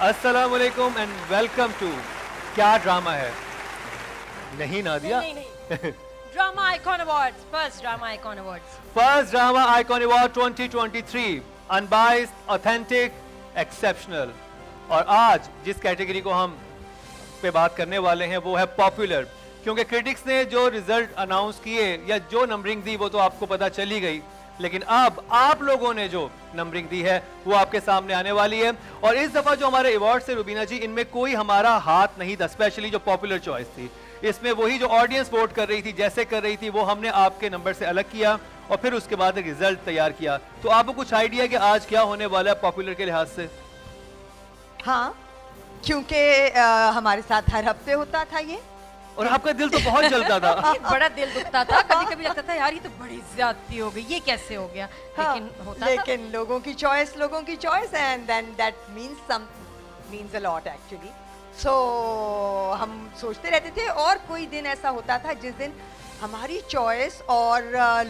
अस्सलाम वालेकुम and welcome to क्या ड्रामा है। नहीं नादिया, नहीं। Drama icon awards, first drama icon awards, first drama icon award 2023, unbiased, authentic, exceptional. और आज जिस कैटेगरी को हम पे बात करने वाले हैं वो है पॉपुलर, क्योंकि क्रिटिक्स ने जो रिजल्ट अनाउंस किए या जो नंबरिंग दी वो तो आपको पता चली गई, लेकिन अब आप लोगों ने जो नंबरिंग दी है वो आपके सामने आने वाली है। और इस दफा जो हमारे अवार्ड से रुबीना जी, इनमें कोई हमारा हाथ नहीं था, स्पेशली जो पॉपुलर चॉइस थी। इसमें वही जो ऑडियंस वोट कर रही थी, जैसे कर रही थी, वो हमने आपके नंबर से अलग किया और फिर उसके बाद एक रिजल्ट तैयार किया। तो आपको कुछ आइडिया कि आज क्या होने वाला है पॉपुलर के लिहाज से? हाँ, क्योंकि हमारे साथ हर हफ्ते होता था ये, और आपका दिल तो बहुत जलता था। बड़ा दिल दुखता था, कभी कभी लगता था यार ये तो बड़ी ज्यादती हो गई, ये कैसे हो गया, लेकिन होता लेकिन था। लोगों की choice and then that means a lot actually. So हम सोचते रहते थे और कोई दिन ऐसा होता था जिस दिन हमारी चॉइस और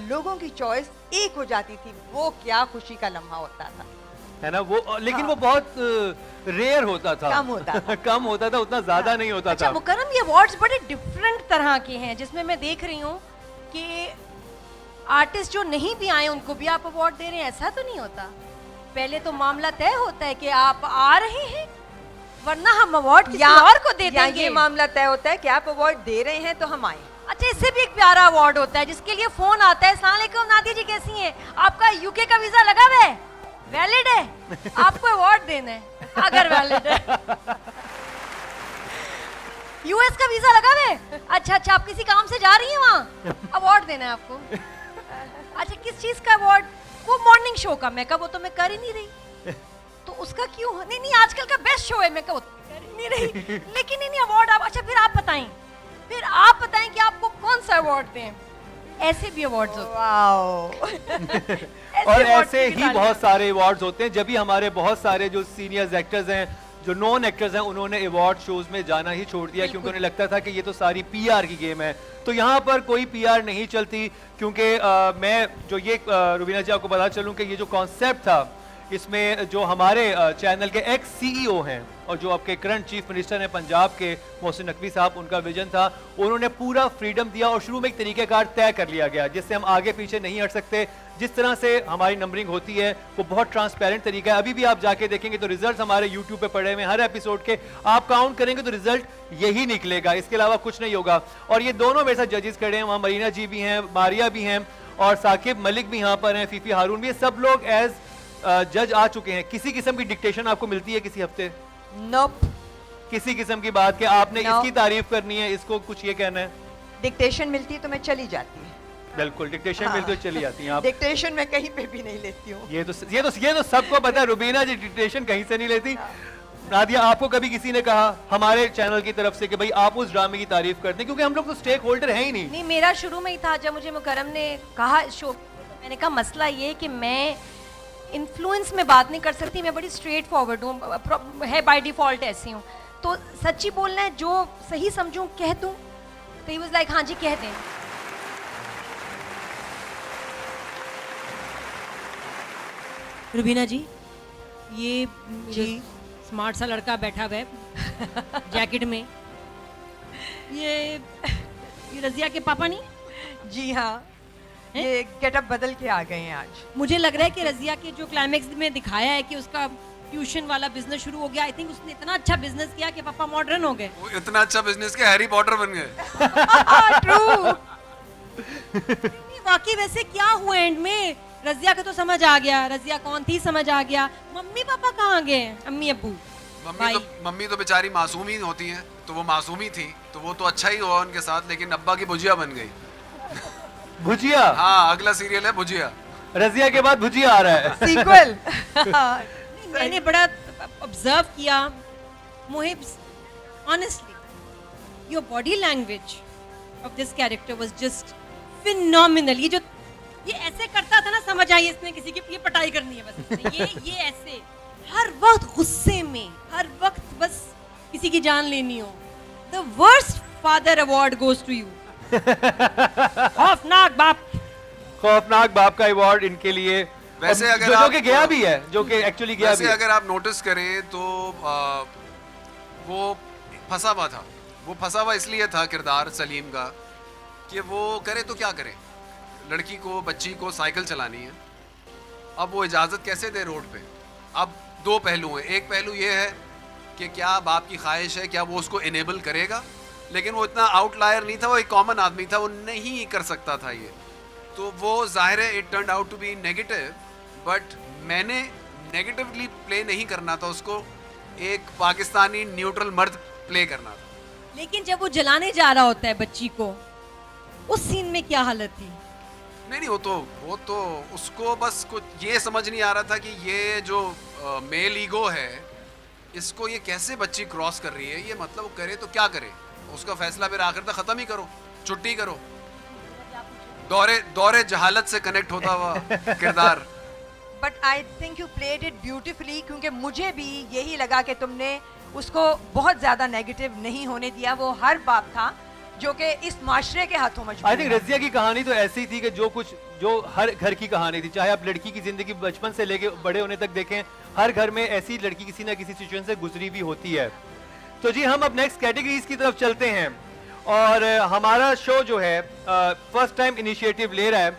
लोगों की चॉइस एक हो जाती थी, वो क्या खुशी का लम्हा होता था, है ना वो। लेकिन वो बहुत रेयर होता था, कम होता था, उतना ज्यादा नहीं होता था। मुकर्रम, ये अवार्ड्स बड़े डिफरेंट तरह के हैं, जिसमें मैं देख रही हूँ कि आर्टिस्ट जो नहीं भी आए उनको भी आप अवार्ड दे रहे हैं। ऐसा तो नहीं होता, पहले तो मामला तय होता है कि आप आ रहे हैं, वरना हम अवार्ड किसी और को दे देंगे। ये मामला तय होता है कि आप अवार्ड दे रहे हैं तो हम आए। अच्छा, इससे भी एक प्यारा अवार्ड होता है जिसके लिए फोन आता है, अस्सलाम वालेकुम नादिया जी कैसी हैं, आपका यूके का वीजा लगा हुआ है, वैलिड है, आपको अवार्ड देना है अगर वैलिड है। यूएस का वीजा लगा हुआ है, अच्छा अच्छा, आप किसी काम से जा रही हैं वहाँ, अवार्ड देना है आपको। अच्छा, किस चीज का अवार्ड? वो मॉर्निंग शो का। मैं कहा वो तो मैं कर ही नहीं रही, तो उसका क्यों? नहीं, आजकल का बेस्ट शो है। मैं कहा वो तो कर ही नहीं रही, लेकिन नहीं अवार्ड आप। अच्छा, फिर आप बताएं कि आपको कौन सा अवार्ड दें। ऐसे भी अवार्ड्स होते हैं। और ऐसे ही बहुत सारे अवार्ड्स होते हैं। जब भी हमारे बहुत सारे जो सीनियर एक्टर्स हैं, जो नॉन एक्टर्स हैं, उन्होंने अवार्ड शोज में जाना ही छोड़ दिया, क्योंकि उन्हें लगता था कि ये तो सारी पीआर की गेम है। तो यहाँ पर कोई पीआर नहीं चलती, क्योंकि मैं जो ये रुबीना जी आपको बता चलूँ कि ये जो कॉन्सेप्ट था, इसमें जो हमारे चैनल के एक्स सीईओ हैं और जो आपके करंट चीफ मिनिस्टर हैं पंजाब के, मोहसिन नकवी साहब, उनका विजन था, उन्होंने पूरा फ्रीडम दिया और शुरू में एक तरीकेकार तय कर लिया गया जिससे हम आगे पीछे नहीं हट सकते। जिस तरह से हमारी नंबरिंग होती है वो बहुत ट्रांसपेरेंट तरीका है। अभी भी आप जाके देखेंगे तो रिजल्ट हमारे यूट्यूब पे पड़े हुए, हर एपिसोड के आप काउंट करेंगे तो रिजल्ट यही निकलेगा, इसके अलावा कुछ नहीं होगा। और ये दोनों मेरे साथ जजेस खड़े हैं, वहाँ मरीना जी भी हैं, मारिया भी हैं और साकिब मलिक भी यहाँ पर हैं, फीफी हारून भी, ये सब लोग एज जज आ चुके हैं। किसी किस्म की डिक्टेशन आपको मिलती है किसी हफ्ते? नोप। किसी किस्म की बात कि आपने इसकी तारीफ करनी है, इसको कुछ ये कहना है? डिक्टेशन मिलती है तो मैं चली जाती हूँ। बिल्कुल, डिक्टेशन मिलती है तो चली जाती हैं आप। डिक्टेशन मैं कहीं पे भी नहीं लेती हूँ। ये तो सबको पता है, रुबीना जी डिक्टेशन कहीं से नहीं लेती। नादिया, आपको कभी किसी ने कहा हमारे चैनल की तरफ से कि भाई आप उस ड्रामे की तारीफ करते हैं? क्योंकि हम लोग तो स्टेक होल्डर हैं ही नहीं। नहीं, मेरा शुरू में ही था, जब मुझे मुकर्रम ने कहा शो, मैंने कहा मसला ये कि मैं इन्फ्लुएंस में बात नहीं कर सकती, मैं बड़ी स्ट्रेट फॉरवर्ड हूँ, है बाय डिफॉल्ट ऐसी हूँ, तो सच्ची बोलना है, जो सही समझूं कह दूं। तो ही वाज लाइक हाँ जी कह दें। रुबीना जी, ये जी स्मार्ट सा लड़का बैठा हुआ है जैकेट में, ये रजिया के पापा नहीं? जी हाँ, ये गेटअप बदल के आ गए हैं आज। मुझे लग रहा है कि रजिया के जो क्लाइमेक्स में दिखाया है कि उसका ट्यूशन वाला बिजनेस शुरू हो गया, आई थिंक उसने इतना अच्छा बिजनेस किया कि पापा मॉडर्न हो गए। वो इतना अच्छा बिजनेस के हैरी पॉटर बन गए। ट्रू। वाकई वैसे क्या हुआ एंड में? रजिया का तो समझ आ गया, रजिया कौन थी समझ आ गया, मम्मी पापा कहाँ गए? अम्मी अब्बू। मम्मी तो बेचारी मासूम ही होती हैं, तो वो मासूम ही थी, तो वो तो अच्छा ही हुआ उनके साथ, लेकिन अब्बा की भुजिया बन गई। भुजिया? हाँ, अगला सीरियल है भुजिया। रजिया के बाद भुजिया आ रहा है, सीक्वल। मैंने बड़ा ऑब्जर्व किया Mohib, honestly your body language of this character was just phenomenal. ये ऐसे करता था ना, समझ आई इसने किसी की ये पटाई करनी है बस। ये ऐसे हर वक्त गुस्से में, हर वक्त बस किसी की जान लेनी हो। The worst father award goes to you. खौफनाक बाप का अवार्ड इनके लिए वैसे अगर जो आप कि गया भी है, जो कि एक्चुअली गया भी वैसे है। अगर आप नोटिस करें तो वो फंसा हुआ था। वो फंसा हुआ इसलिए था किरदार सलीम का कि वो करे तो क्या करे, लड़की को, बच्ची को साइकिल चलानी है, अब वो इजाज़त कैसे दे रोड पे। अब दो पहलू हैं, एक पहलू ये है कि क्या बाप की ख्वाहिश है, क्या वो उसको इनेबल करेगा, लेकिन वो इतना आउटलायर नहीं था, वो एक कॉमन आदमी था, वो नहीं कर सकता था ये। तो वो जाहिर है it turned out to be negative, but मैंने नेगेटिवली प्ले नहीं करना था उसको, एक पाकिस्तानी न्यूट्रल मर्द प्ले करना था। लेकिन जब वो जलाने जा रहा होता है बच्ची को, उस सीन में क्या हालत थी? नहीं वो तो उसको बस कुछ ये समझ नहीं आ रहा था कि ये जो मेल ईगो है, इसको ये कैसे बच्ची क्रॉस कर रही है, ये मतलब वो करे तो क्या करे, उसका फैसला फिर आखिर तक ख़त्म ही करो, छुट्टी करो। दौरे जहालत से कनेक्ट होता हुआ किरदार। But I think you played it beautifully, क्योंकि मुझे भी यही लगा कि तुमने उसको बहुत ज़्यादा नेगेटिव नहीं होने दिया। वो हर बाप था जो कि इस माशरे के हाथों मजबूर आई थिंक रज़िया की कहानी तो ऐसी थी कि जो हर घर की कहानी थी, चाहे आप लड़की की जिंदगी बचपन से लेके बड़े होने तक देखें, हर घर में ऐसी लड़की किसी ना किसी सिचुएशन से गुजरी भी होती है। तो जी हम अब नेक्स्ट कैटेगरीज की तरफ चलते हैं, और हमारा शो जो है फर्स्ट टाइम इनिशिएटिव ले रहा है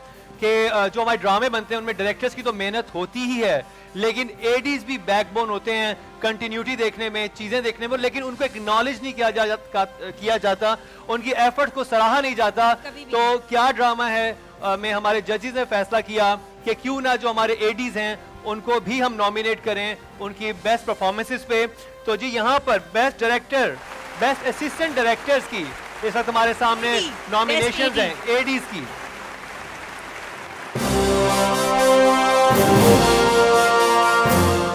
कि जो हमारे ड्रामे बनते हैं उनमें डायरेक्टर्स की तो मेहनत होती ही है, लेकिन एडीज भी बैकबोन होते हैं कंटिन्यूटी देखने में, चीज़ें देखने में, लेकिन उनको एक्नॉलेज नहीं किया जाता, उनकी एफर्ट को सराहा नहीं जाता। तो क्या ड्रामा है में हमारे जजेस ने फैसला किया कि क्यों ना जो हमारे एडीज हैं उनको भी हम नॉमिनेट करें उनकी बेस्ट परफॉर्मेंसेस पे। तो जी यहाँ पर best director, best assistant directors की इस वक्त हमारे सामने नॉमिनेशंस हैं एडीज की।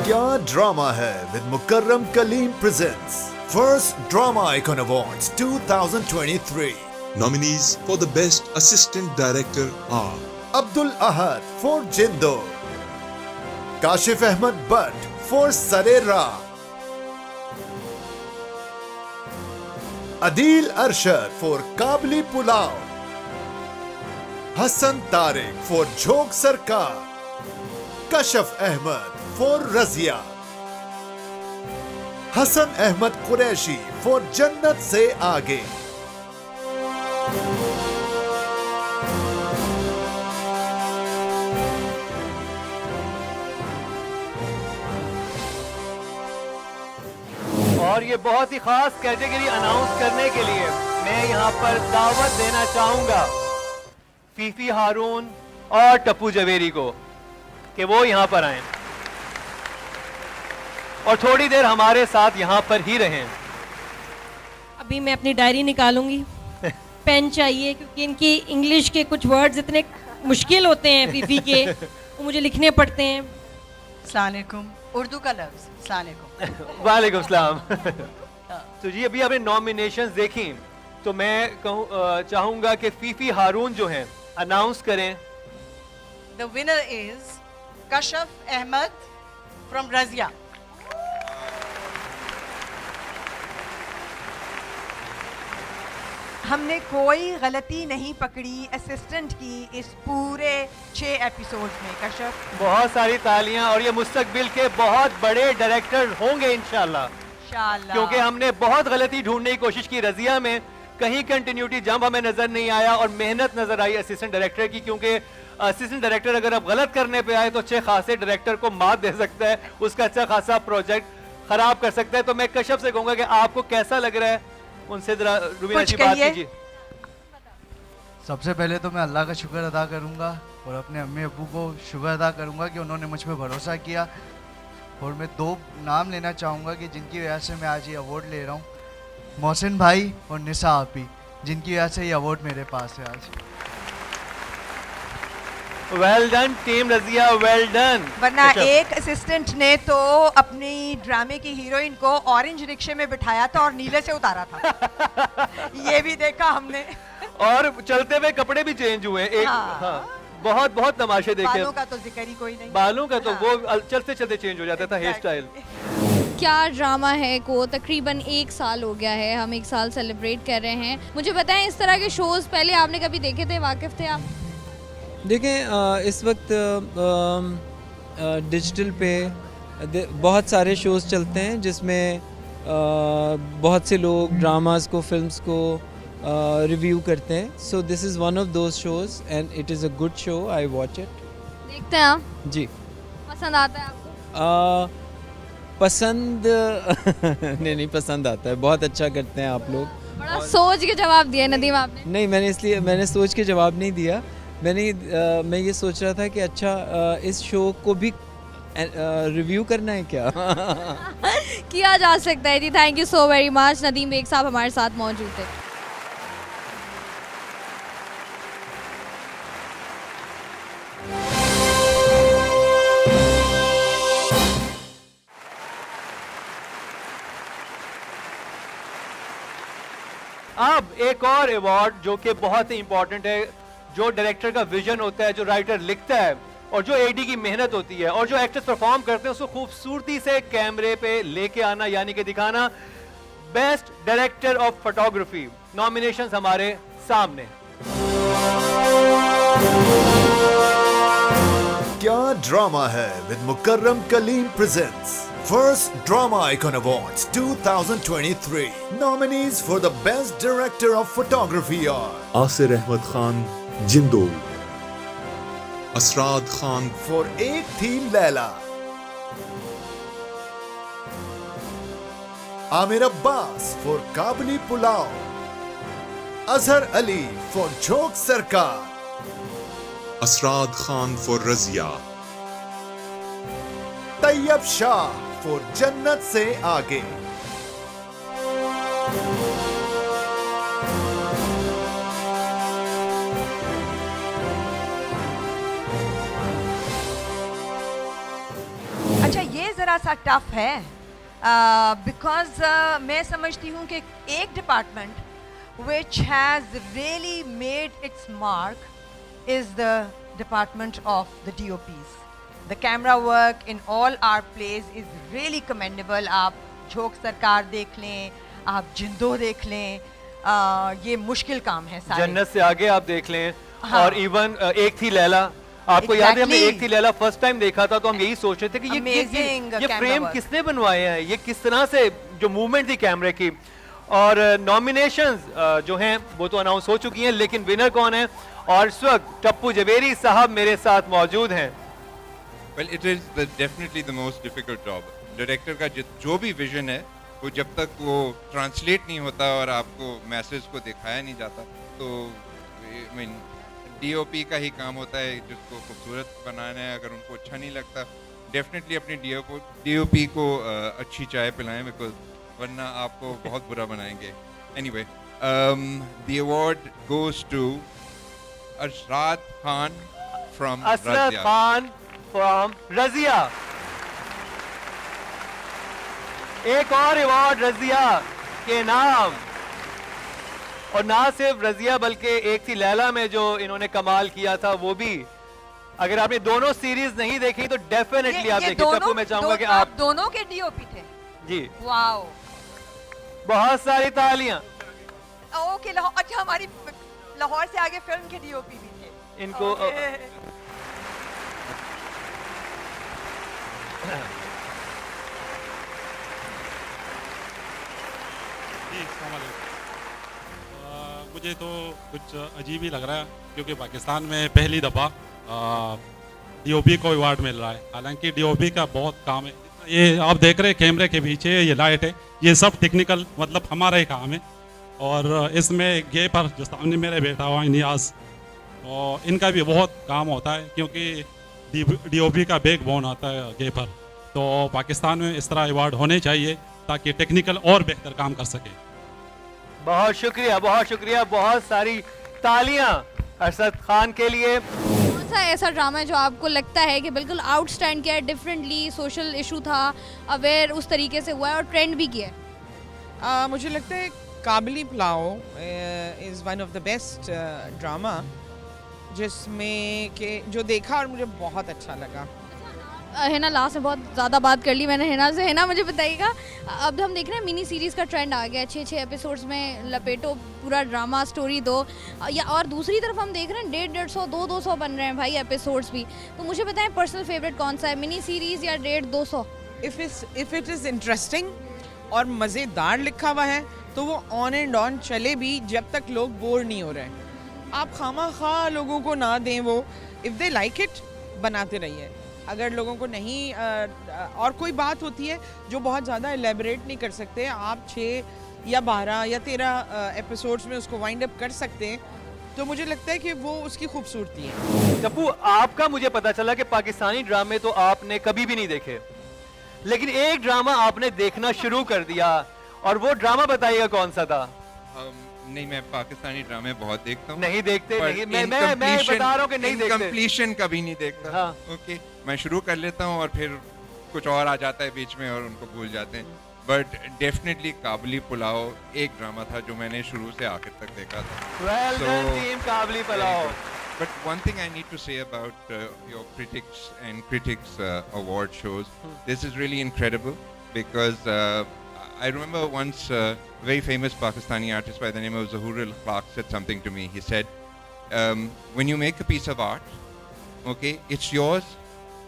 क्या ड्रामा है with Mukarram Kaleem presents first drama icon awards 2023. Nominees for the Best Assistant Director are Abdul Ahad for Jindo, Kashif Ahmed Butt for Sarera, Adil Arshad for Kabli Pulao, Hassan Tariq for Jhok Sarkar, Kashif Ahmed for Razia, Hassan Ahmed Qureshi for Jannat Se Aage, और ये बहुत ही खास category announce करने के लिए मैं यहाँ पर दावत देना चाहूंगा फीफी हारून और टप्पू जवेरी को कि वो यहाँ पर आएं और थोड़ी देर हमारे साथ यहाँ पर ही रहें। अभी मैं अपनी डायरी निकालूंगी, पेन चाहिए, क्योंकि इनकी इंग्लिश के कुछ वर्ड्स इतने मुश्किल होते हैं फीफी के, वो मुझे लिखने पड़ते हैं। अस्सलाम वालेकुम, उर्दू का लफ्ज़ अस्सलाम वालेकुम। वालेकुम सलाम। तो जी अभी आपने नॉमिनेशंस देखी, तो मैं चाहूंगा कि फीफी हारून जो हैं अनाउंस करें। The winner is Kashif Ahmed from Razia. हमने कोई गलती नहीं पकड़ी असिस्टेंट की इस पूरे 6 एपिसोड्स में। कश्यप बहुत सारी तालियां, और ये मुस्तकबिल के बहुत बड़े डायरेक्टर होंगे इंशाल्लाह, क्योंकि हमने बहुत गलती ढूंढने की कोशिश की रजिया में, कहीं कंटिन्यूटी जंप हमें नजर नहीं आया और मेहनत नजर आई असिस्टेंट डायरेक्टर की, क्योंकि असिस्टेंट डायरेक्टर अगर आप गलत करने पे आए तो अच्छे खासे डायरेक्टर को मात दे सकता है, उसका अच्छा खासा प्रोजेक्ट खराब कर सकता है। तो मैं कश्यप से कहूंगा कि आपको कैसा लग रहा है, उनसे जरा रुबीना जी बात कीजिए। सबसे पहले तो मैं अल्लाह का शुक्र अदा करूंगा और अपने अम्मी अब्बू को शुक्र अदा करूंगा कि उन्होंने मुझ पर भरोसा किया, और मैं 2 नाम लेना चाहूँगा कि जिनकी वजह से मैं आज ये अवार्ड ले रहा हूँ, मोहसिन भाई और निसा आपी, जिनकी वजह से ये अवार्ड मेरे पास है आज। Well done team Razia, well done. वरना एक असिस्टेंट ने तो अपनी ड्रामे की हीरोइन को ऑरेंज रिक्शे में बिठाया था और नीले से उतारा था। ये भी देखा हमने। और चलते हुए कपड़े भी चेंज हुए एक। हाँ। बहुत बहुत तमाशे देखे। बालों का तो जिक्र ही कोई नहीं। बालों का तो वो चलते चलते चेंज हो जाता था हेयर स्टाइल। क्या ड्रामा है को तकरीबन 1 साल हो गया है, हम 1 साल सेलिब्रेट कर रहे हैं। मुझे बताएं इस तरह के शोज पहले आपने कभी देखे थे, वाकिफ थे आप? देखें इस वक्त डिजिटल पे बहुत सारे शोज़ चलते हैं जिसमें बहुत से लोग ड्रामास को, फिल्म्स को रिव्यू करते हैं. So this is one of those shows and it is a good show. I watch it. देखते हैं आप? जी. पसंद आता है आपको? पसंद नहीं पसंद आता है. बहुत अच्छा करते हैं आप लोग. बड़ा सोच के जवाब दिया नदीम आपने. नहीं, मैंने सोच के जवाब नहीं दिया. मैं ये सोच रहा था कि अच्छा इस शो को भी रिव्यू करना है क्या. किया जा सकता है जी. Thank you so very much. Nadeem Baig साहब हमारे साथ मौजूद थे. अब एक और अवार्ड जो कि बहुत ही इंपॉर्टेंट है, जो डायरेक्टर का विजन होता है, जो राइटर लिखता है और जो एडी की मेहनत होती है और जो एक्टर्स परफॉर्म करते हैं उसको खूबसूरती से कैमरे पे लेके आना, यानी कि दिखाना. Best director of photography nominations हमारे सामने. क्या ड्रामा है with Mukarram Kaleem presents First Drama Icon Awards 2023. Nominees for the Best Director of Photography are Asir Ahmed Khan, Jindo. Asrad Khan for Ek Thi Laila. Amir Abbas for Kabuli Pulao. Azhar Ali for Jhok Sarkar. Asrad Khan for Razia. Tayyab Shah for जन्नत से आगे. अच्छा, ये जरा सा tough है because मैं समझती हूँ कि एक department which has really made it's mark is the department of the DOPs. The camera work in all our plays is really commendable. आप झोंक सरकार देख लें, आप जिंदो देख लें, ये मुश्किल काम है सारे. जन्नत से आगे आप देख लें. हाँ. और इवन एक थी लैला. आपको याद है हमने एक थी लैला फर्स्ट टाइम देखा था तो हम यही सोच रहे थे कि ये फ्रेम किसने बनवाए हैं, ये किस तरह से जो मूवमेंट थी कैमरे की. और नॉमिनेशंस जो हैं वो तो अनाउंस हो चुकी हैं, लेकिन विनर कौन है? और इस वक्त टप्पू जवेरी साहब मेरे साथ मौजूद हैं. Well, it is definitely the most difficult job. Director का जो भी विजन है वो जब तक वो ट्रांसलेट नहीं होता और आपको मैसेज को दिखाया नहीं जाता तो DOP का ही काम होता है जिसको खूबसूरत बनाना है. अगर उनको अच्छा नहीं लगता डेफिनेटली अपनी DOP को अच्छी चाय पिलाएं, बिकॉज वरना आपको बहुत बुरा बनाएंगे. Anyway, the award goes to Ashrad Khan from Razia. एक और अवार्ड रजिया के नाम. और ना सिर्फ रजिया बल्कि एक थी लैला में जो इन्होंने कमाल किया था वो भी. अगर आपने दोनों सीरीज नहीं देखी तो डेफिनेटली आप देखिए. तब मैं चाहूंगा कि आप दोनों के DOP थे. जी. वाओ, बहुत सारी तालियां. ओके, अच्छा हमारी लाहौर से आगे फिल्म के DOP भी थे इनको. मुझे तो कुछ अजीब ही लग रहा है क्योंकि पाकिस्तान में पहली दफ़ा DOP को अवार्ड मिल रहा है. हालांकि DOP का बहुत काम है. ये आप देख रहे हैं कैमरे के पीछे ये लाइट है, ये सब टेक्निकल मतलब हमारा ही काम है. और इसमें गे पर जो सामने मेरे बैठा हुआ है नियाज, और इनका भी बहुत काम होता है क्योंकि DOP का बैकबोन आता है गे पर. तो पाकिस्तान में इस तरह अवार्ड होने चाहिए ताकि टेक्निकल और बेहतर काम कर सके. बहुत शुक्रिया, बहुत शुक्रिया. बहुत सारी तालियां अरशद खान के लिए. कौन सा ऐसा ड्रामा है जो आपको लगता है कि बिल्कुल आउटस्टैंड किया है, डिफरेंटली सोशल इशू था, अवेयर उस तरीके से हुआ है और ट्रेंड भी किया है? मुझे लगता है Kabli Pulao is one of the best drama जिसमें कि जो देखा और मुझे बहुत अच्छा लगा. हिना लास्ट में बहुत ज़्यादा बात कर ली मैंने हिना से। हिना मुझे बताइएगा, अब हम देख रहे हैं मिनी सीरीज़ का ट्रेंड आ गया, 6 एपिसोड्स में लपेटो पूरा ड्रामा स्टोरी दो, या और दूसरी तरफ हम देख रहे हैं 150, 200 बन रहे हैं भाई एपिसोड्स भी। तो मुझे बताएं पर्सनल फेवरेट कौन सा है, मिनी सीरीज़ या 150-200? इफ़ इट इज़ इंटरेस्टिंग और मज़ेदार लिखा हुआ है तो वो ऑन एंड ऑन चले भी जब तक लोग बोर नहीं हो रहे। आप खामा लोगों को ना दें वो, इफ़ दे लाइक इट बनाते रहिए। अगर लोगों को नहीं और कोई बात होती है जो बहुत ज़्यादा एलेबरेट नहीं कर सकते, आप 6 या 12 या 13 एपिसोड्स में उसको वाइंड अप कर सकते हैं, तो मुझे लगता है कि वो उसकी खूबसूरती है। टप्पू, आपका मुझे पता चला कि पाकिस्तानी ड्रामे तो आपने कभी भी नहीं देखे, लेकिन एक ड्रामा आपने देखना शुरू कर दिया, और वो ड्रामा बताइएगा कौन सा था? नहीं, मैं पाकिस्तानी ड्रामे बहुत देखता हूँ। नहीं देखते? नहीं, मैं बता रहा हूँ कि नहीं देखते। कंप्लीशन कभी नहीं देखता। हाँ। ओके, मैं शुरू कर लेता हूँ और फिर कुछ और आ जाता है बीच में और उनको भूल जाते हैं। बट डेफिनेटली काबुली पुलाव एक ड्रामा था जो मैंने शुरू से आखिर तक देखा था। Well done, team kabuli pulao. But one thing I need to say about your critics award shows, this is really incredible because I remember once a very famous Pakistani artist by the name of Zahoor al-Akhlaq said something to me. He said, when you make a piece of art, okay, it's yours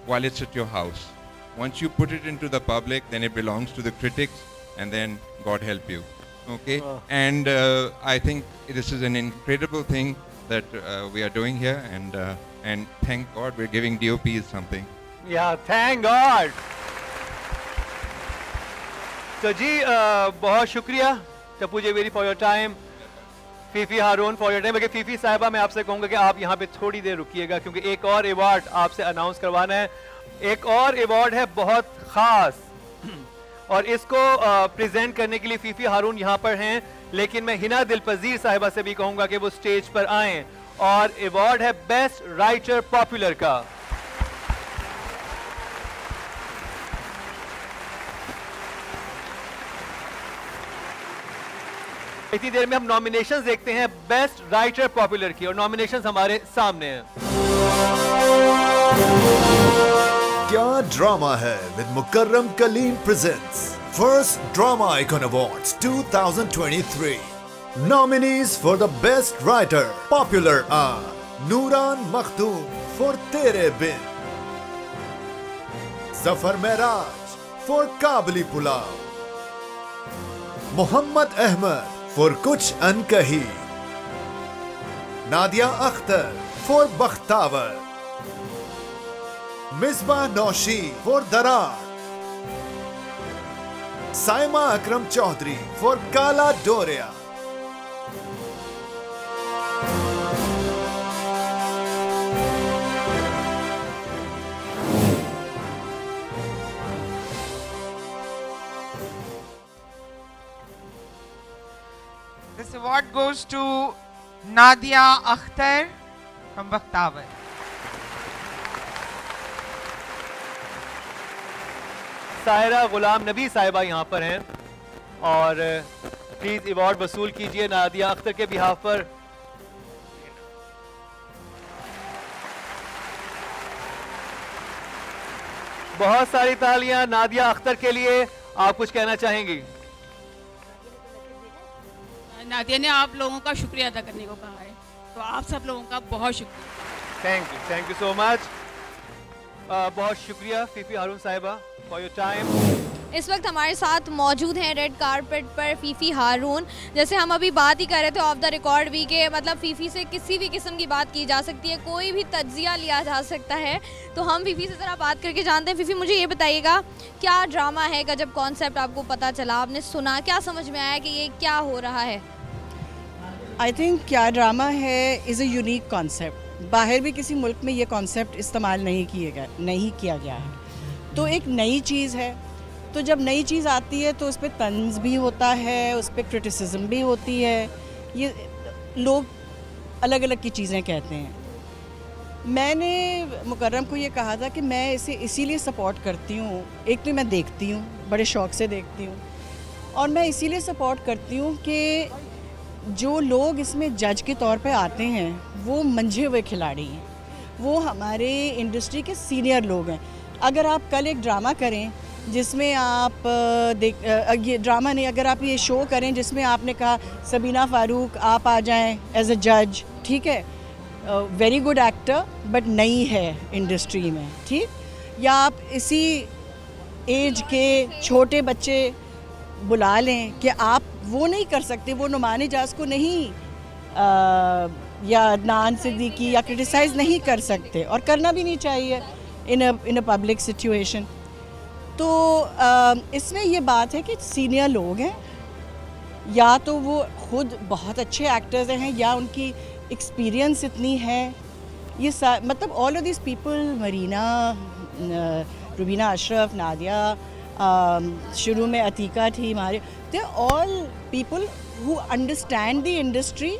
while it's at your house. Once you put it into the public, then it belongs to the critics, and then God help you. Okay, and I think this is an incredible thing that we are doing here, and thank God we're giving DOPs something. Yeah, thank God. तो जी बहुत शुक्रिया Tappu Zaveri for your time, Fifi Haroon for your time. लेकिन फीफी साहिबा, मैं आपसे कहूँगा कि आप यहाँ पे थोड़ी देर रुकिएगा, क्योंकि एक और अवार्ड आपसे अनाउंस करवाना है। एक और अवार्ड है बहुत ख़ास, और इसको प्रेजेंट करने के लिए फीफी हारून यहाँ पर हैं, लेकिन मैं हिना दिलपजीर साहिबा से भी कहूँगा कि वो स्टेज पर आएँ। और अवार्ड है बेस्ट राइटर पॉपुलर का। इतनी देर में हम नॉमिनेशंस देखते हैं बेस्ट राइटर पॉपुलर की, और नॉमिनेशंस हमारे सामने हैं। क्या ड्रामा है with Mukarram Kaleem presents first drama icon awards 2023। Nominees for the best writer popular are Nooran Makhtoom for Tere Bin, Zafar Mehraj for Kabuli Pulao, Muhammad Ahmed for Kuch Ankahi, Nadia Akhtar for Bakhtavar, Misbah Noshi for Darar, Saima Akram Chaudhary for Kala Doria, This award goes to Nadia Akhtar from Bakhtavar. Saira Ghulam Nabi साहिबा यहाँ पर हैं, और please award वसूल कीजिए नादिया अख्तर के behalf पर। बहुत सारी तालियां नादिया अख्तर के लिए। आप कुछ कहना चाहेंगी? नादिया ने आप लोगों का शुक्रिया अदा करने को कहा है, तो आप सब लोगों का बहुत शुक्रिया। Thank you so much. बहुत शुक्रिया फीफी हारून साहिबा फॉर योर टाइम। इस वक्त हमारे साथ मौजूद हैं रेड कारपेट पर फीफी हारून। जैसे हम अभी बात ही कर रहे थे ऑफ द रिकॉर्ड भी के मतलब फीफी से किसी भी किस्म की बात की जा सकती है, कोई भी तज्जिया लिया जा सकता है। तो हम फीफी से ज़रा बात करके जानते हैं। फीफी, मुझे ये बताइएगा, क्या ड्रामा है का जब कॉन्सेप्ट आपको पता चला, आपने सुना, क्या समझ में आया कि ये क्या हो रहा है? आई थिंक क्या ड्रामा है इज़ अ यूनिक कॉन्सेप्ट। बाहर भी किसी मुल्क में ये कॉन्सेप्ट इस्तेमाल नहीं किया गया है, तो एक नई चीज़ है। तो जब नई चीज़ आती है तो उस पर तंज़ भी होता है, उस पर क्रिटिसिज्म भी होती है, ये लोग अलग अलग की चीज़ें कहते हैं। मैंने मुकर्रम को ये कहा था कि मैं इसे इसीलिए सपोर्ट करती हूँ, एक तो मैं देखती हूँ, बड़े शौक़ से देखती हूँ, और मैं इसीलिए सपोर्ट करती हूँ कि जो लोग इसमें जज के तौर पे आते हैं वो मंझे हुए खिलाड़ी हैं, वो हमारे इंडस्ट्री के सीनियर लोग हैं। अगर आप कल एक ड्रामा करें जिसमें आप ये ड्रामा नहीं, अगर आप ये शो करें जिसमें आपने कहा सबीना फ़ारूक आप आ जाएं एज अ जज, ठीक है, वेरी गुड एक्टर बट नई है इंडस्ट्री में, ठीक, या आप इसी एज के छोटे बच्चे बुला लें कि आप वो नहीं कर सकते, वो नुमान इजाज़ को नहीं या अदनान सिद्दीकी या क्रिटिसाइज़ नहीं कर सकते और करना भी नहीं चाहिए इन अ पब्लिक सिचुएशन। तो इसमें ये बात है कि सीनियर लोग हैं, या तो वो खुद बहुत अच्छे एक्टर्स हैं या उनकी एक्सपीरियंस इतनी है, ये मतलब all of this people, Marina, Rubina Ashraf, Nadia, शुरू में अतीका थी हमारे, they all people who understand the industry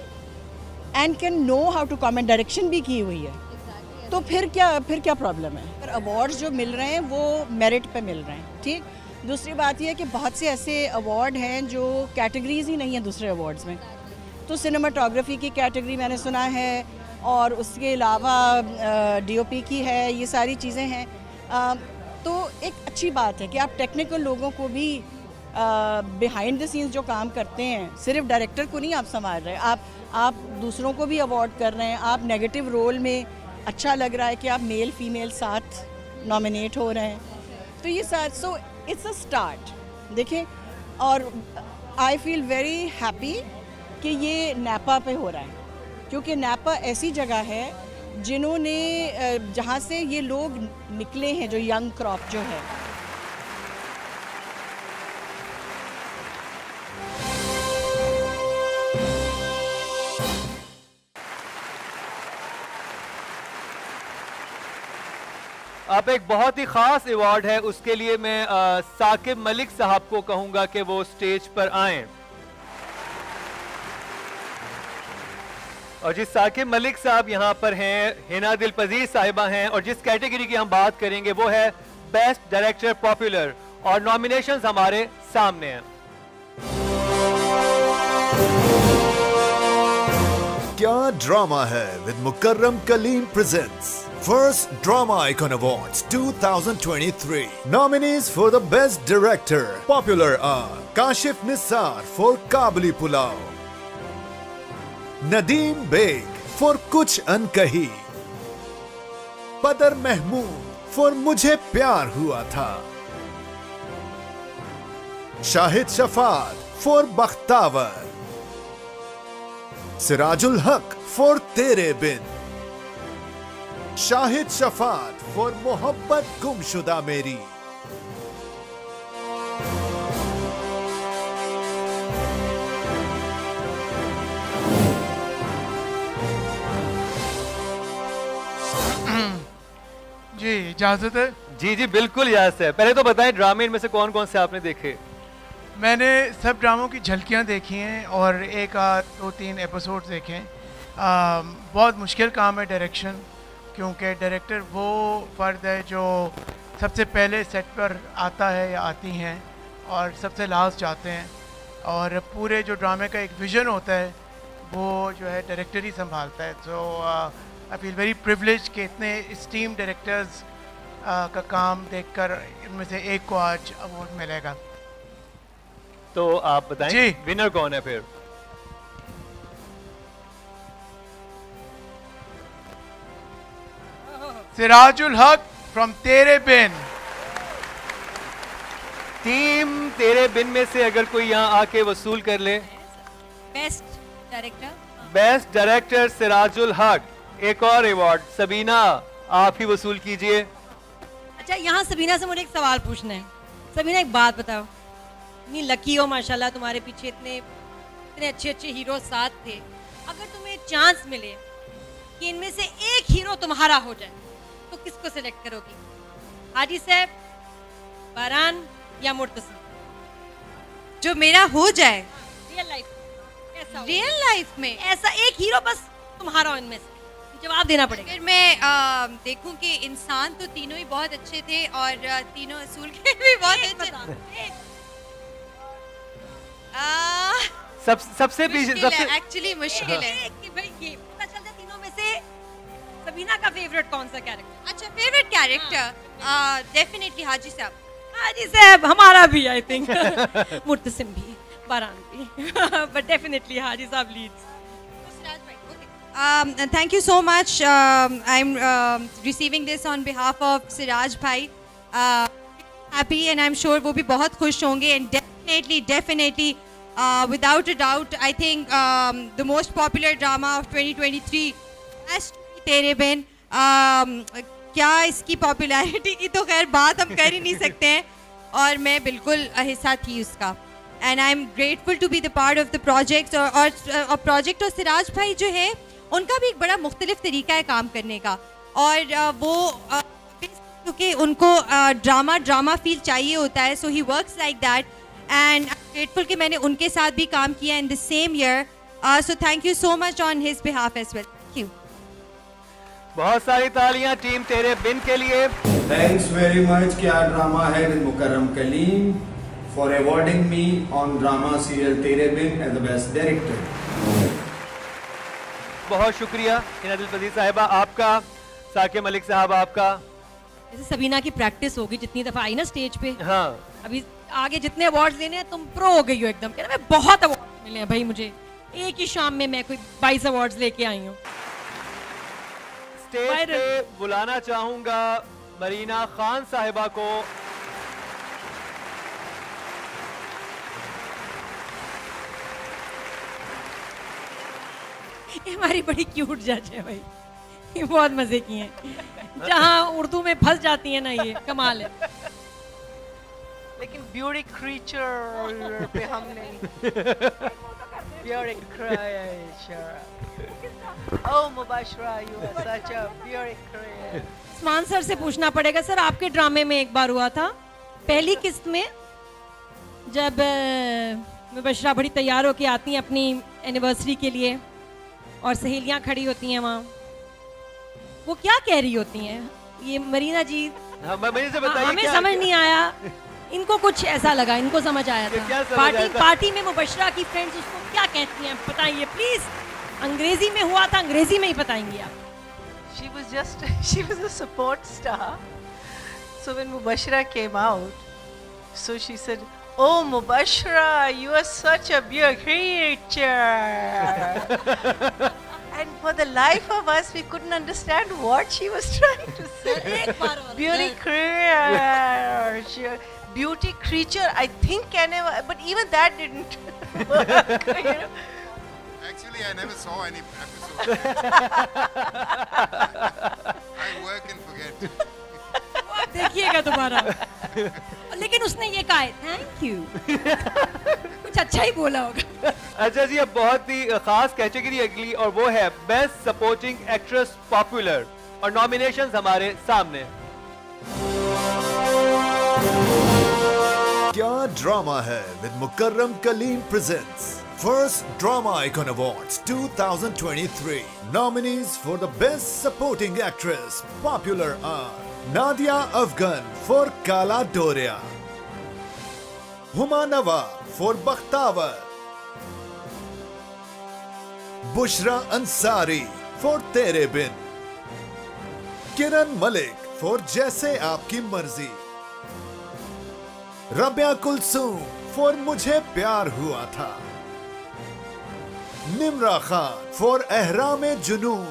and can know how to comment, direction भी की हुई है, तो फिर क्या प्रॉब्लम है। पर अवार्ड्स जो मिल रहे हैं वो मेरिट पे मिल रहे हैं, ठीक। दूसरी बात यह है कि बहुत से ऐसे अवार्ड हैं जो कैटेगरीज ही नहीं है दूसरे अवार्ड्स में, तो सिनेमाटोग्राफी की कैटेगरी मैंने सुना है और उसके अलावा डीओपी की है, ये सारी चीज़ें हैं। तो एक अच्छी बात है कि आप टेक्निकल लोगों को भी बिहाइंड द सीन्स जो काम करते हैं, सिर्फ डायरेक्टर को नहीं आप संभाल रहे, आप दूसरों को भी अवार्ड कर रहे हैं, आप नेगेटिव रोल में अच्छा लग रहा है कि आप मेल फीमेल साथ नॉमिनेट हो रहे हैं, तो ये साथ, सो इट्स अ स्टार्ट देखें। और आई फील वेरी हैप्पी कि ये नापा पे हो रहा है, क्योंकि नापा ऐसी जगह है जिन्होंने जहाँ से ये लोग निकले हैं, जो यंग क्रॉप जो है। अब एक बहुत ही ख़ास अवार्ड है, उसके लिए मैं साकिब मलिक साहब को कहूँगा कि वो स्टेज पर आएं। और जिस साकिब मलिक साहब यहाँ पर हैं, हिना दिल पजीर साहिबा हैं, और जिस कैटेगरी की हम बात करेंगे वो है बेस्ट डायरेक्टर पॉपुलर, और नॉमिनेशंस हमारे सामने हैं। क्या ड्रामा है with Mukarram Kaleem presents First Drama Icon Awards 2023. Nominees for the Best Director Popular are Kashif Nisar for Kabuli Pulao, Nadeem Beg for Kuch Ankahi, Badr Mahmood for Mujhe Pyar Hua Tha, Shahid Shafat for Bakhtawar, Sirajul Haq for Tere Bin, Shahid Shafat for Mohabbat Gumshuda मेरी, जी इजाजत है? जी जी बिल्कुल इजाजत है। पहले तो बताएं ड्रामे इनमें से कौन कौन से आपने देखे? मैंने सब ड्रामों की झलकियां देखी हैं और एक दो तीन एपिसोड देखे हैं। बहुत मुश्किल काम है डायरेक्शन, क्योंकि डायरेक्टर वो फ़र्द है जो सबसे पहले सेट पर आता है या आती हैं और सबसे लास्ट जाते हैं, और पूरे जो ड्रामे का एक विज़न होता है वो जो है डायरेक्टर ही संभालता है। सो आई फील वेरी प्रिविलेज कि इतने स्टीम डायरेक्टर्स का काम देखकर इनमें से एक को आज अवार्ड मिलेगा। तो आप बताएं जी, विनर कौन है फिर? सिराजुल हक फ्रॉम तेरे बिन। टीम तेरे बिन में से अगर कोई यहाँ आके वसूल कर ले। बेस्ट डायरेक्टर सिराजुल हक, एक और अवार्ड सबीना आप ही वसूल कीजिए। अच्छा, यहाँ सबीना से मुझे एक सवाल पूछना है। सबीना एक बात बताओ, इतनी लकी हो माशाल्लाह, तुम्हारे पीछे इतने अच्छे अच्छे हीरो साथ थे, अगर तुम्हें चांस मिले कि इनमें से एक हीरो तुम्हारा हो जाए तो किसको सिलेक्ट करोगी? हाजी साहब, बारान या मुर्तसिम? जो मेरा हो जाए रियल लाइफ में ऐसा एक हीरो बस तुम्हारा हो इनमें से, जवाब देना पड़ेगा। फिर मैं देखूं कि इंसान तो तीनों ही बहुत अच्छे थे और तीनों असूल के भी बहुत अच्छे। सबसे एक्चुअली मुश्किल है कि भाई ये पता चल जाए तीनों में से सबीना का फेवरेट कौन सा कैरेक्टर? अच्छा, फेवरेट कैरेक्टर डेफिनेटली हाजी साहब। हाजी साहब हमारा भी आई थिंक मुर्तसिम भी बारान भी बट डेफिनेटली हाजी साहब Leeds. Thank you so much. I'm receiving this on behalf of Siraj Bhai. Happy and I'm sure वो भी बहुत खुश होंगे and definitely without a doubt I think the most popular drama of 2023 has to be तेरे बिन। क्या इसकी popularity की तो खैर बात हम कर ही नहीं सकते हैं और मैं बिल्कुल हिस्सा थी उसका and I'm grateful to be the part of the project और प्रोजेक्ट और सिराज भाई जो है उनका भी एक बड़ा मुख्तलिफ तरीका है काम करने का और वो क्योंकि उनको ड्रामा फील चाहिए होता है, so he works like that and I am grateful कि मैंने उनके साथ भी काम किया in the same year, so thank you so much on his behalf as well. Thank you. बहुत सारी तालियां टीम तेरे बिन के लिए। Thanks very much. क्या ड्रामा है with Mukarram Kaleem for awarding me on drama serial Tere Bin as the best director. बहुत शुक्रिया हिना दिल पजीर साहिबा आपका, साकिब मलिक साहब आपका। जैसे सबीना की प्रैक्टिस होगी जितनी दफा आई ना स्टेज पे, हाँ अभी आगे जितने अवार्ड्स लेने हैं तुम प्रो हो गई हो एकदम। कहना मैं बहुत अवार्ड मिले हैं भाई मुझे, एक ही शाम में मैं कोई 22 अवार्ड्स लेके आई हूँ। स्टेज पे बुलाना चाहूंगा मरीना खान साहिबा को। ये हमारी बड़ी क्यूट जज है भाई, ये बहुत मजे की हैं। जहाँ उर्दू में फंस जाती है ना, ये कमाल है। लेकिन ब्यूटी क्रीचर पे हमने beauty creature, oh Mubashra you are such a beauty creature. Usman sir से पूछना पड़ेगा, सर आपके ड्रामे में एक बार हुआ था पहली किस्त में, जब मुबशरा बड़ी तैयार होके आती हैं अपनी एनिवर्सरी के लिए और सहेलियां खड़ी होती हैं वहाँ, वो क्या कह रही होती हैं? ये मरीना जी हमें समझ नहीं आया, इनको कुछ ऐसा लगा, इनको समझ आया था। पार्टी में मुबशरा की फ्रेंड्स उसको क्या कहती हैं बताइए प्लीज। अंग्रेजी में हुआ था, अंग्रेजी में ही बताएंगे आप। She was a support star. So when Mubashira came out, so she said, "Oh Mubashira, you are such a beautiful creature." And for the life of us, we couldn't understand what she was trying to say. Beauty creature, beauty creature. I think can never, but even that didn't work. You know? Actually, I never saw any episode. I work and forget. देखिएगा दोबारा। लेकिन उसने ये कहा है thank you, कुछ अच्छा ही बोला होगा। अच्छा जी, अब बहुत ही खास कैटेगरी अगली, और वो है बेस्ट सपोर्टिंग एक्ट्रेस पॉपुलर, और नॉमिनेशंस हमारे सामने। क्या ड्रामा है with Mukarram Kaleem presents First Drama Icon Awards 2023. Nominees for the Best Supporting Actress Popular are Nadia Afghan for Kala Doria, Huma Nawa for Bakhtavar, Bushra Ansari for Tere Bin, Kiran Malik for Jaise Aapki Marzi, Rabia Kulsoom for Mujhe Pyar Hua Tha, Nimra Khan for Ehrame Junoon,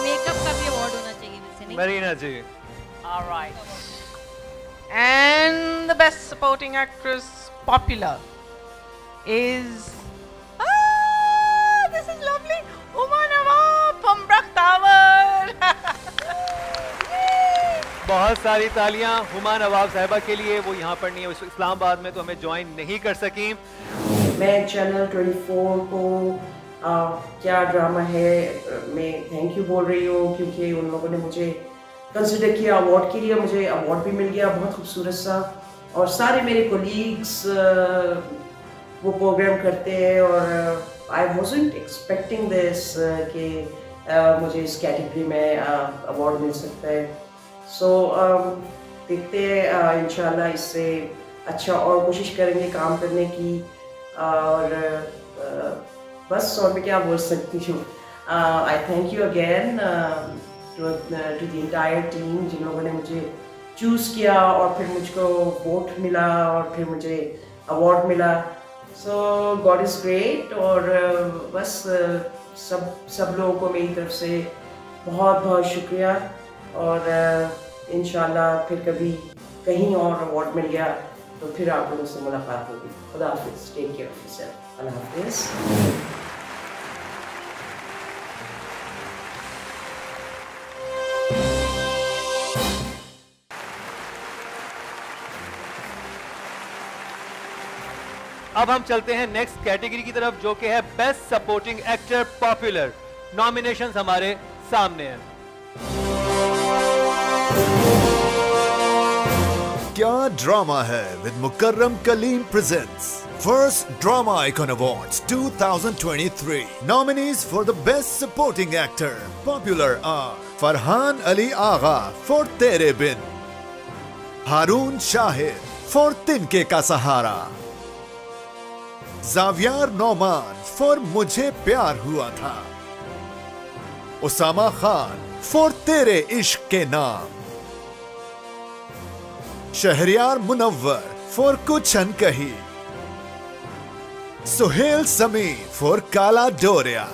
makeup का भी award होना चाहिए वैसे, नहीं? मरीना जी। All right. And the best supporting actress popular is this is lovely, Huma Nawab from Bakhtavar. बहुत सारी तालियां हुमा नवाब साहिबा के लिए, वो यहाँ पर नहीं है, इस्लामाबाद में, तो हमें ज्वाइन नहीं कर सकी। मैं चैनल 24 को क्या ड्रामा है मैं थैंक यू बोल रही हूँ, क्योंकि उन लोगों ने मुझे कंसिडर किया अवार्ड के लिए, मुझे अवार्ड भी मिल गया बहुत खूबसूरत सा, और सारे मेरे कोलीग्स वो प्रोग्राम करते हैं, और आई वॉजंट एक्सपेक्टिंग दिस कि मुझे इस कैटेगरी में अवार्ड मिल सकता है। सो देखते हैं इंशाल्लाह इससे अच्छा और कोशिश करेंगे काम करने की। और बस और मैं क्या बोल सकती हूँ। I thank you again to the entire team जिन लोगों ने मुझे चूज़ किया और फिर मुझको वोट मिला और फिर मुझे अवार्ड मिला। सो गॉड इज़ ग्रेट। और बस सब लोगों को मेरी तरफ से बहुत बहुत शुक्रिया। और इंशाल्लाह फिर कभी कहीं और अवार्ड मिल गया तो फिर आप लोगों से मुलाकात होगी। खुदा हाफिज़। Take care of yourself. Allah हाफिज़। अब हम चलते हैं नेक्स्ट कैटेगरी की तरफ जो कि है best supporting actor popular. Nominations हमारे सामने हैं। क्या ड्रामा है with Mukarram Kaleem presents first drama icon awards 2023। Nominees for the best supporting actor popular are Farhan Ali Agha for Tere bin, Haroon Shahid for तिनके का सहारा, जावियर नौमान for मुझे प्यार हुआ था, उसामा खान for तेरे इश्क के नाम, शहरियार मुनव्वर for कुछ अनकही, सुहेल समीर for काला डोरिया,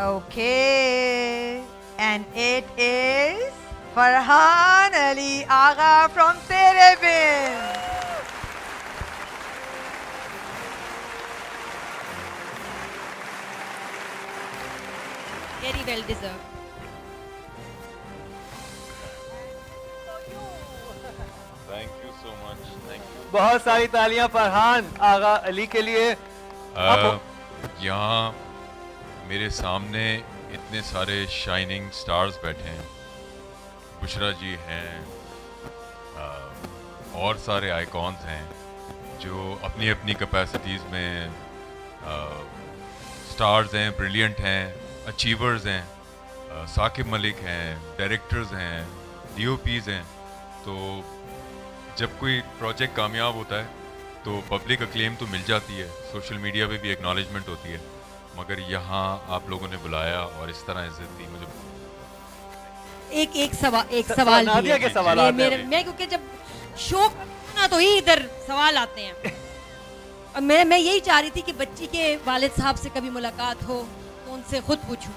Okay, and it is Farhan Ali Agha from Tere Bin. Very well deserved. Thank you so much. Thank you. बहुत सारी तालियां फरहान आगा अली के लिए। यहाँ मेरे सामने इतने सारे शाइनिंग स्टार्स बैठे हैं। बुशरा जी हैं, और सारे आइकॉन्स हैं जो अपनी अपनी कैपेसिटीज़ में स्टार्स हैं, ब्रिलियंट हैं, अचीवर्स हैं। साकिब मलिक हैं, डायरेक्टर्स हैं, डीओपीज हैं। तो जब कोई प्रोजेक्ट कामयाब होता है तो पब्लिक अक्लेम तो मिल जाती है, सोशल मीडिया पे भी एक्नॉलेजमेंट होती है, मगर यहाँ आप लोगों ने बुलाया और इस तरह इज्जत दी मुझे। एक सवाल नादिया के सवाल आते हैं। मैं क्योंकि जब शो ना तो ही इधर सवाल आते हैं। और मैं यही चाह रही थी कि बच्ची के वालिद साहब से कभी मुलाकात हो तो उनसे खुद पूछूं।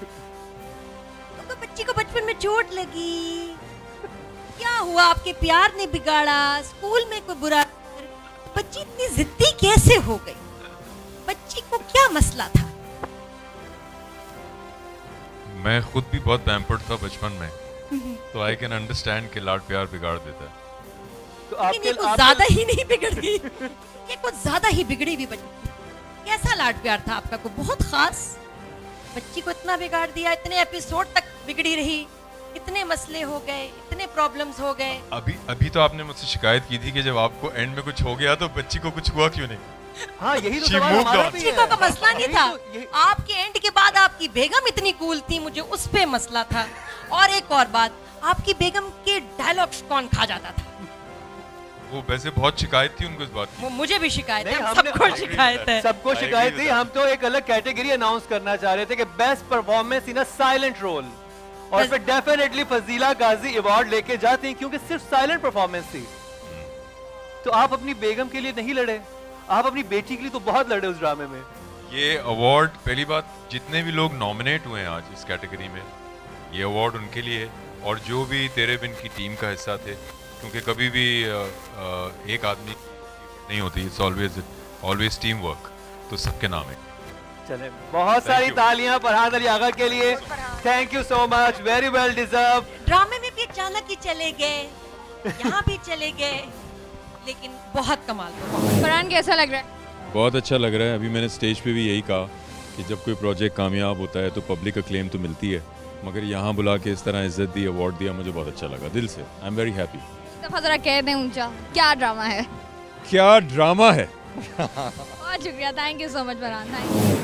तो बच्ची को बचपन में चोट लगी, क्या हुआ? आपके प्यार ने बिगाड़ा? स्कूल में कोई बुरा? बच्ची इतनी जिद्दी कैसे हो गई? बच्ची को क्या मसला था? मैं खुद भी बहुत पैम्पर्ड था बचपन में, तो आई कैन अंडरस्टैंड कि लाड प्यार बिगाड़ देता है। तो आपके ज्यादा ही नहीं बिगड़ गई, ये कुछ ज्यादा ही बिगड़ी भी बच्ची। कैसा लाड प्यार था आपका? को बहुत खास? बच्ची को इतना बिगाड़ दिया, इतने एपिसोड तक बिगड़ी रही, इतने मसले हो गए, इतने प्रॉब्लम्स हो गए। अभी तो आपने मुझसे शिकायत की थी कि जब आपको एंड में कुछ हो गया तो बच्ची को कुछ हुआ क्यों नहीं? हाँ, यही तो सवाल हमारा भी है। बच्ची का मसला नहीं था, आपके एंड के बाद आपकी बेगम इतनी कूल थी, मुझे उस पे मसला था। और एक और बात, आपकी बेगम के डायलॉग्स कौन खा जाता था? वो वैसे बहुत शिकायत थी उनको इस बात की। मुझे भी शिकायत है, सबको शिकायत है। सबको शिकायत थी। हम तो एक अलग कैटेगरी अनाउंस करना चाह रहे थे कि best performance in a silent role, और फिर डेफिनेटली फजीला गाजी अवार्ड लेके जाते हैं क्योंकि सिर्फ साइलेंट परफॉर्मेंस थी। तो आप अपनी बेगम के लिए नहीं लड़े, आप अपनी बेटी के लिए तो बहुत लड़े उस ड्रामे में। ये अवार्ड, पहली बात, जितने भी लोग नॉमिनेट हुए हैं आज इस कैटेगरी में, ये अवार्ड उनके लिए, और जो भी तेरे बिन की टीम का हिस्सा थे, क्योंकि कभी भी एक आदमी नहीं होती, इट्स ऑलवेज टीम वर्क, तो सबके नाम है। चले, बहुत सारी तालियां फरहान अली आगा के लिए। Thank you so much, very well deserve. ड्रामे में भी अचानक ही चले गए, यहाँ भी चले गए, लेकिन बहुत कमाल। फरहान कैसा लग रहा है? बहुत अच्छा लग रहा है। अभी मैंने स्टेज पे भी यही कहा कि जब कोई प्रोजेक्ट कामयाब होता है तो पब्लिक अक्लेम तो मिलती है, मगर यहाँ बुला के इस तरह इज्जत दी, अवार्ड दिया, मुझे बहुत अच्छा लगा दिल से। I am very happy. जरा कह दें ऊंचा, क्या ड्रामा है? क्या ड्रामा है? बहुत शुक्रिया, thank you so much Farhan, thank you.